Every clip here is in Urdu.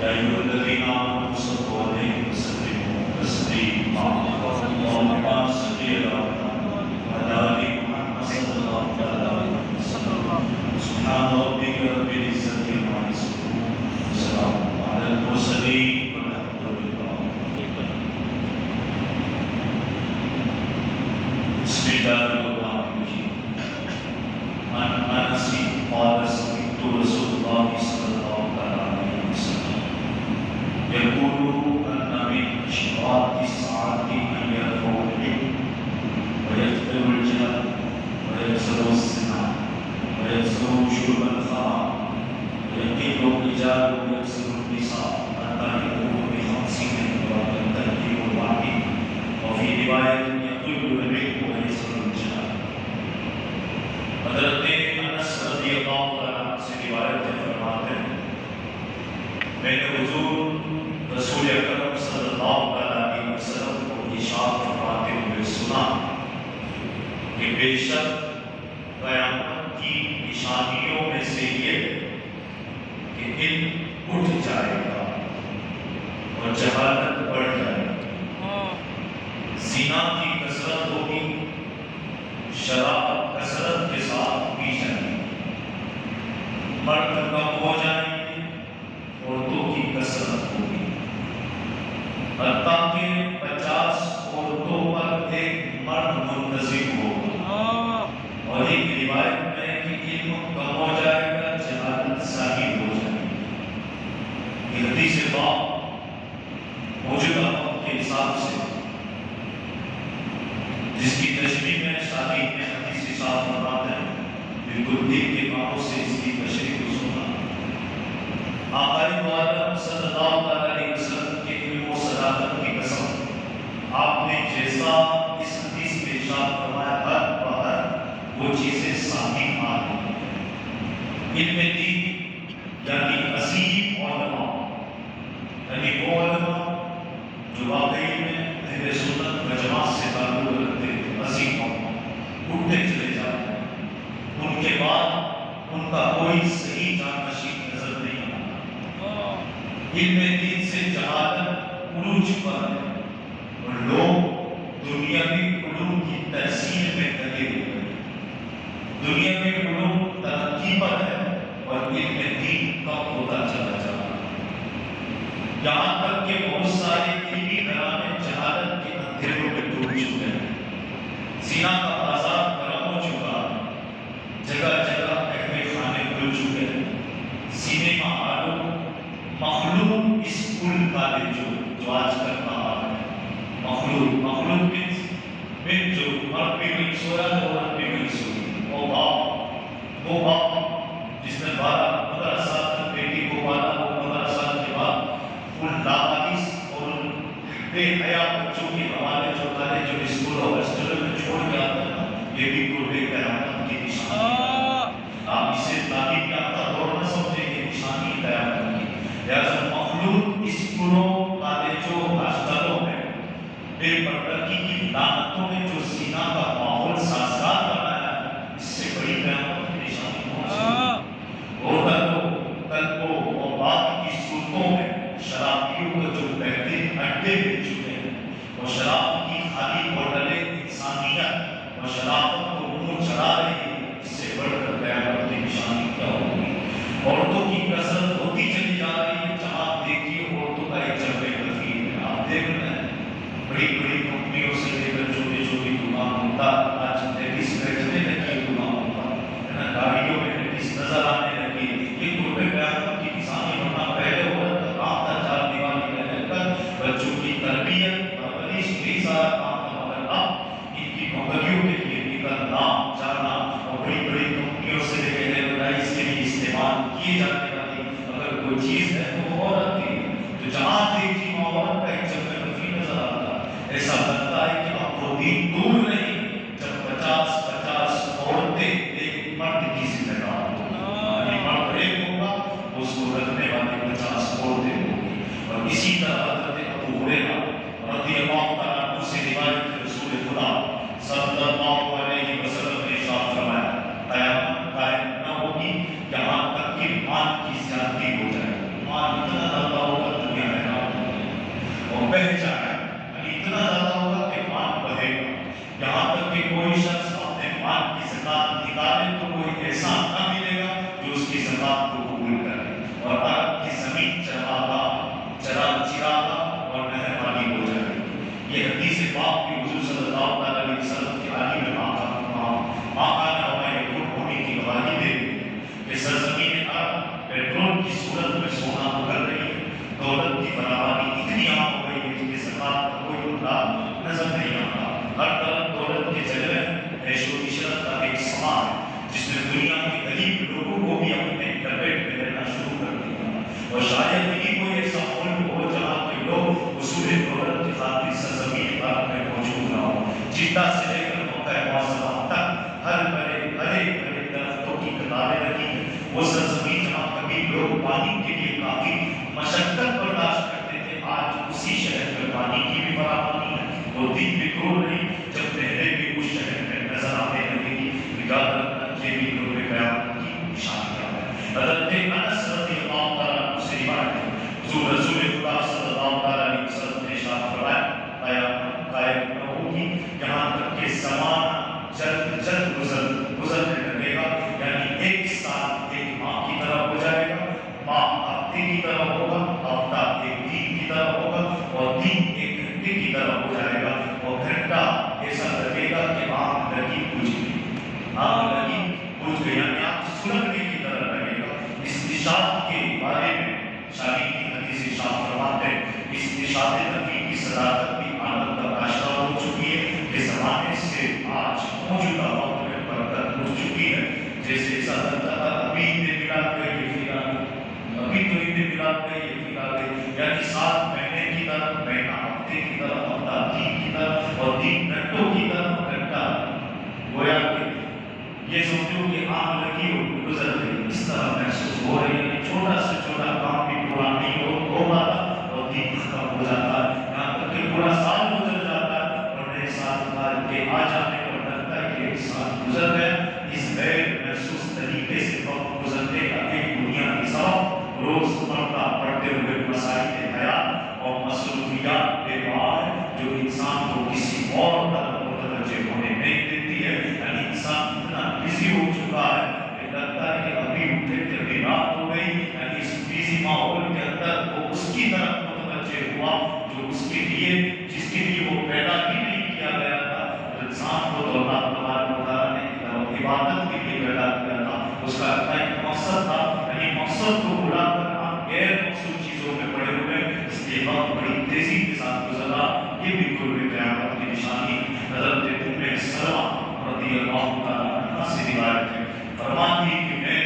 أيها الذين آمنوا صلوا عليه وسلموا تسليما اللهم صل على آل محمد صلى الله عليه وسلم سبحان ربك رب العزة عما يصفون وسلام على المرسلين والحمد لله. بسم الله الرحمن الرحيم. عن أنس قال سمعت رسول الله صلى الله عليه وسلم يقول أن من أشراط الساعة أن يرفع العلم ويكثر الجهل ويكثر الزنا ويكثر شرب الخمر ويقل الرجال ويكثر النساء حتى يكون بخمسين وينتهي الواحد وفي رواية يقل العلم ويكثر الجهل. حضرت انس رضی اللہ عنہ سے روایت فرماتے ہیں میں نے حضور رسول اکرم صلی اللہ علیہ وسلم کو ارشاد فرماتے ہوئے سنا کہ بے شک قیامت کی نشانیوں میں سے یہ کہ علم اٹھ جائے گا اور جہالت بڑھ جائے گی، زنا کی کثرت ہوگی، شراب کثرت کے ساتھ پی جائیں گے، مرد کم ہو جائیں گے، عورتوں کی کثرت ہوگی، حتیٰ کہ 50 عورتوں پر ایک مرد منتظم ہوگا، اور ایک روایت میں کہ علم کم ہو جائے گا، جہالت ظاہر ہو جائے گی۔ یہ حدیث پاک موجودہ وقت کے حساب سے جس کی تشریح میں شادی میں حدیث کے ساتھ فرماتے ہیں، بالکل دل کے کاموں سے اس کی تشریح کو سنا۔ آقا عالم صلی اللہ علیہ وسلم کے علم و صداقت کی قسم، آپ نے جیسا اس حدیث میں ارشاد فرمایا ہر بہر وہ چیزیں سامنے آ رہی ہیں۔ علم دین یعنی عظیم علماء، یعنی وہ علماء جو واقعی میں اہل سنت و جماعت سے تعلق رکھتے ہیں، عظیم اٹھتے چلے جاتے ہیں، ان کے بعد ان کا کوئی صحیح جانشین نظر نہیں آتا۔ علم دین سے جہالت عروج پر ہے اور لوگ دنیاوی علوم کی تحصیل میں لگے ہوئے ہیں۔ دنیاوی علوم ترقی پر ہے اور علم دین کم ہوتا چلا جا رہا ہے، یہاں تک کہ بہت سارے علمی گھرانے جہالت کے اندھیروں میں ڈوب چکے ہیں، زنا کا بازار گرم ہو چکا ہے، جگہ جگہ قہوے خانے کھل چکے ہیں، سینما ہالوں، مخلوق اسکول کالج جو آج کل کا حال ہے، مخلوق من جو مرد بھی مکس ہو رہا ہے، عورت بھی مکس ہو رہی ہے، وہ باپ جس نے 12-15 سال تک بیٹی کو پالا، وہ 15 سال کے بعد ان لاواریس اور ان بے حیا بچوں کے حوالے جو کالج جو اسکول اور ہاسٹلوں میں چھوڑ کے آتا ہے، یہ بھی قرب قیامت کی نشانی ہے۔ آپ اسے تعلیم یافتہ دور نہ سمجھیں، یہ نشانی قیامت کی۔ لہٰذا مخلوق اسکولوں، کالجوں، ہاسٹلوں میں بے پردگی کی لعنتوں نے جو زنا کا ماحول سازگار بنایا ہے، اس سے بڑی قیامت کی نشانی کون سی ہے؟ اور تلکوں اور بات کی صورتوں میں شرابیوں کو جو بہترین اڈے مل چکے ہیں، اور شراب کی خالی بوتلیں انسانیت اور شرافت کو منہ چڑھا رہی ہے، اس سے بڑھ کر قیامت کی نشانی کیا ہوگی؟ عورتوں کی کثرت ہوتی چلی جا رہی ہے، جہاں دیکھیے عورتوں کا ایک جبے کثیر ہے۔ آپ دیکھ رہے ہیں بڑی بڑی کمپنیوں سے لے کر چھوٹی چھوٹی دکان ہوتا، آج لیڈیز بیچنے لگی دکان ہوتا ہے نا، گاڑیوں میں لیڈیز نظر آنے لگی۔ یہ قرب قیامت کی نشانی ہونا پہلے عورت کا کام تھا، چار دیواری میں رہ کر بچوں کی تربیت پرورش یہی سارا کام تھا، مگر اب ان کی نوکریوں کے لیے نکلنا جانا اور بڑی بڑی کمپنیوں سے لے کے ایئرلائنس کے لیے استعمال کیے جانے والی اگر کوئی چیز ہے تو وہ عورت کی ہے۔ تو جہاں دیکھی عورت کا ایک جبے کثیر نظر آتا ہے، ایسا لگتا ہے کہ اب وہ دن دور نہیں جب 50 عورتیں ایک مرد کی ذمہ دار ہوگی، یعنی مرد ایک ہوگا، اس کو رکھنے والی 50 عورتیں ہوگی۔ اور اسی طرح حضرت ابو ہریرہ رضی اللہ تعالیٰ عنہ سے روایت ہے، رسول خدا صلی اللہ علیہ وسلم نے ارشاد فرمایا قیامت قائم نہ ہوگی یہاں تک کہ مال کی زیادتی ہو جائے، مال اتنا زیادہ ہوگا پانی کے لیے کافی مشقت برداشت کرتے تھے، آج اسی شہر میں پانی کی بھی فراہمی ہے، وہ دن بھی دور نہیں جب نہریں بھی اس شہر میں نظر آنے لگے گی۔ یاد رکھنا یہ بھی نور قیامت کی نشانیاں ہیں۔ حضرت انس رضی اللہ تعالیٰ عنہ سے روایت ہے، حضور رسول خدا صلی اللہ علیہ وسلم نے ارشاد فرمایا، قیامت ہوگی یہاں تک کہ زمانہ جلد جلد گزرنے لگے گا، یعنی ایک سال ایک ماہ کی طرح ہو جائے گا، ماہ ہفتے کی طرح ہوگا، ہفتہ ایک دن کی طرح ہوگا، اور دن ایک گھنٹے کی طرح ہو جائے گا، اور گھنٹہ ایسا لگے گا کہ آگ لگی بجھ گئی، آگ لگی بجھ گئی، یعنی آگ سلگنے کی طرح لگے گا۔ اس نشاط کے بارے میں شاہی کی حدیث ارشاد فرماتے ہیں، اس نشاط نبی کی صداقت بھی عالم تک آشکار ہو چکی ہے کہ زمانے سے آج موجودہ وقت میں برکت اٹھ چکی ہے۔ جیسے ایسا لگتا تھا ابھی عید میلاد گئی یہ فی الحال، ابھی تو عید میلاد گئی یہ فی الحال گئی، یعنی 7 مہینے کی طرح، مہینہ ہفتے کی طرح، ہفتہ دن کی طرح، اور دن گھنٹوں کی طرح گھنٹہ گویا کہ یہ سمجھو کہ آگ لگی ہو گزر گئی، اس طرح محسوس ہو رہی ہے۔ چھوٹا سے چھوٹا کام بھی پورا نہیں ہو پاتا اور دن ختم ہو جاتا ہے، یہاں تک کہ پورا سال گزر جاتا ہے اور نئے سال کے آ جانے پر لگتا ہے کہ ایک سال گزر گیا۔ اس غیر محسوس طریقے سے وقت گزرنے کا ایک بنیادی سبب روز مرہ پڑھتے ہوئے مسائل حیات اور مصروفیات بے بہا ہے، جو انسان کو کسی اور طرف متوجہ ہونے نہیں دیتی ہے۔ یعنی انسان اتنا بزی ہو چکا ہے کہ لگتا ہے کہ ابھی اٹھے تھے ابھی رات ہو گئی، یعنی اس بزی ماحول کے اندر وہ اس کی طرف متوجہ ہوا جو اس کے لیے، جس کے لیے وہ پیدا ہی نہیں کیا گیا تھا۔ انسان کو تو اللہ تبارک و تعالیٰ نے عبادت کے لیے پیدا کیا تھا، اس کا ایک مقصد تھا، یعنی مقصد کو بھلا کر آپ غیر مقصود چیزوں میں پڑے ہوئے، اس لیے وقت بڑی تیزی کے ساتھ گزرا۔ یہ بھی قرب قیامت کی نشانی۔ حضرت ام سلمہ رضی اللہ تعالیٰ عنہ سے روایت ہے، فرماتی ہے کہ میں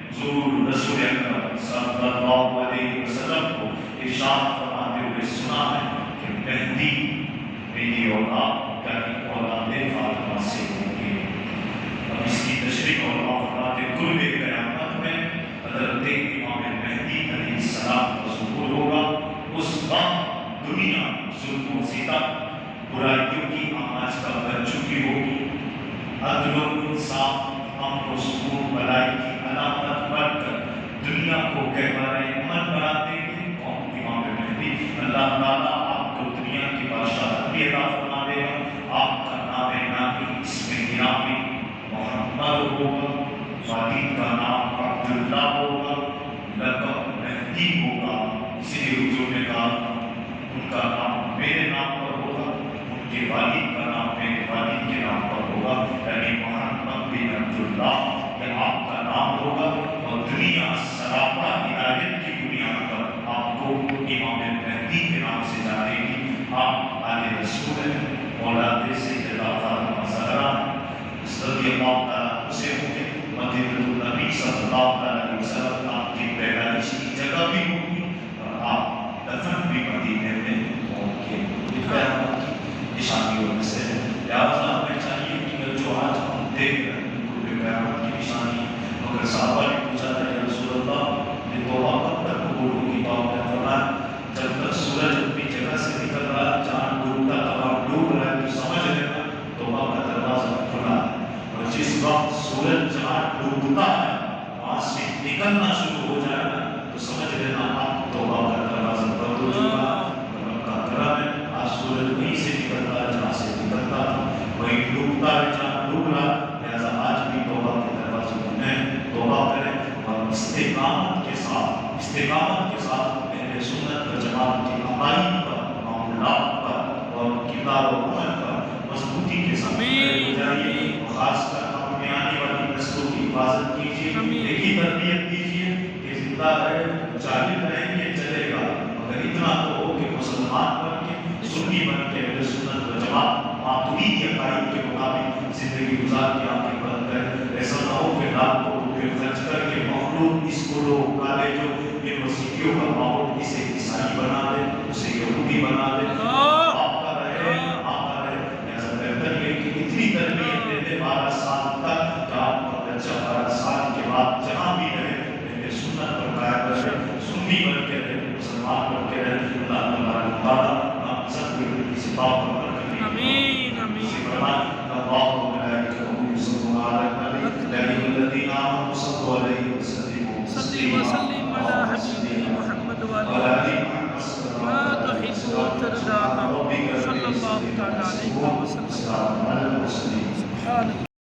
حضور رسول اکرم صلی اللہ علیہ وسلم کو ارشاد فرماتے ہوئے سنا ہے کہ مہدی میری اولاد یعنی اولاد فاطمہ سے ہوگی۔ اب اس کی تشریح اور افراد قرب قیامت میں حضرت امام مہدی علیہ السلام کا ظہور ہوگا۔ اس وقت دنیا ظلم و ستم، برائیوں کی آماج کا بن چکی ہوگی، عدل و انصاف، امن و سکون، بھلائی کی علامت بن کر دنیا کو گہوارے امن بنا دیں گے۔ امام مہدی اللہ تعالیٰ آپ کو دنیا کی بادشاہت بھی عطا فرما دے گا۔ آپ کا نام نامی، اسم گرامی محمد ہوگا، والد کا نام عبداللہ ہوگا، لقب مہدی ہوگا۔ اسی لیے حضور نے کہا ان کا نام میرے نام پر ہوگا، ان کے والد کا نام میرے والد کے نام پر ہوگا، یعنی محمد بن عبداللہ یہ آپ کا نام ہوگا، اور دنیا سراپا ہدایت کی بنیاد پر آپ کو امام مہدی کے نام سے جانے گی۔ آپ آل رسول ہیں، اولاد سیدہ فاطمہ زہرا رضی اللہ تعالیٰ عنہ سے ہوں گے۔ مدینہ النبی صلی اللہ علیہ وسلم آپ کی پیدائش کی جگہ بھی ہوگی، اور آپ دفن بھی مدینے میں ہوں گے۔ یہ قیامت کی نشانیوں میں سے ہے۔ لہٰذا ہمیں چاہیے کہ جو آج ہم دیکھ رہے ہیں قرب قیامت کی نشانی، مگر صحابہ نے پوچھا تھا کہ رسول اللہ یہ توبہ کب تک قبول ہوگی؟ تو آپ نے فرمایا جب تک سورج اپنی جگہ سے نکل رہا ہے، چاند ڈوبتا تمام ڈوب رہا ہے، تو سمجھ لینا توبہ کا دروازہ کھلا ہے۔ اور جس وقت سورج جہاں ڈوبتا ہے وہاں سے نکلنا شروع ہو جائے گا تو سمجھ لینا آپ توبہ کا دروازہ بند ہو چکا ہے۔ اور رب کا کرم ہے آج سورج وہیں سے نکلتا ہے جہاں سے نکلتا تھا، وہیں ڈوبتا ہے جہاں ڈوب رہا ہے۔ لہٰذا آج بھی توبہ کے دروازے کھلے ہیں، توبہ کریں اور استقامت کے ساتھ اہل سنت و جماعت کی عقائد پر، معاملات پر اور کردار و عمل پر مضبوطی کے ساتھ کھڑے ہو جائیے۔ خاص کر اپنے آنے والی نسلوں کی حفاظت کیجیے، ایک ہی تربیت دیجیے کہ زندہ رہے، جاہل رہیں گے چلے گا، مگر اتنا تو ہو کہ مسلمان بن کے، سنی بن کے، اہل سنت و جماعت ماتریدی عقائد کے مطابق زندگی گزار کے آگے بڑھ کر ایسا نہ ہو کہ لاکھوں روپے خرچ کر کے مخلوق اسکولوں، کالجوں، یونیورسٹیوں کا ماحول اسے عیسائی بنا دے، اسے یہودی بنا دے، آپ کا رہے۔ ایسا بہتر ہے کہ اتنی تربیت دیتے 12 سال تک کہ آپ کا بچہ 12 سال کے بعد جہاں بھی رہے سنت پر قائم رہے۔ سنی بن کے رہے، مسلمان بن کے رہے۔ اللہ تبارک و تعالیٰ آپ سب کو کی صفات پر برکت دے۔ آمین آمین۔ فرمان اللہ و ملائکتہ یصلون علی النبی یا ایھا الذین آمنوا صلوا علیہ وسلموا صلی وسلم علی حبیبی محمد وعلی وعلی ما تحب وترضى صلی اللہ تعالی علیہ وسلم۔ وسلم۔ سبحان اللہ۔